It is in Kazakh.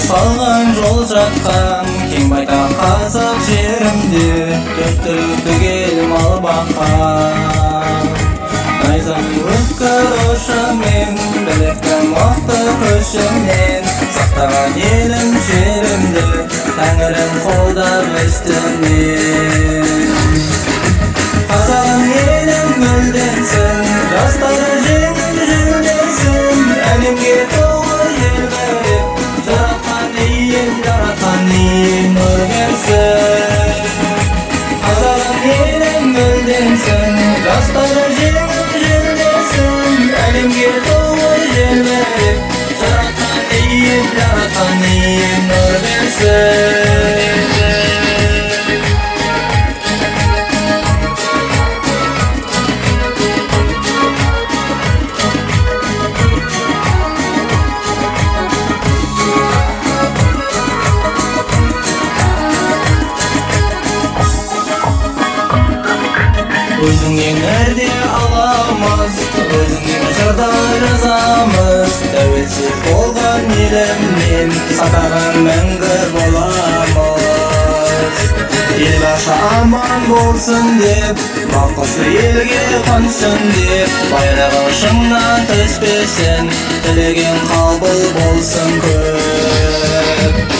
салган жол жаткан кең байтак казак жеримде төрт түлүк түгел мал баккан найзам өткөр ошамен белектен мыкты көшүмнен сактаган элим жеримди тәңирим колдап эстенен казагым элим гүлденсин жаштары жеңил жүлдесин әлемге толы ел берип жараткан ием нур берсин казагым элим гүлденсин жаштары жеңил жүлдесин әлемге толы ел берип жараткан ием нур берсин Өзіңнен әрде аламыз, өзіңнен жырда жазамыз Тәуелсіз болған елімнен сақтаған мәңгі боламыз Елбасы аман болсын деп, бақытты елге қонсын деп Байрағы шыңнан түспесін, тілеген қабыл болсын көп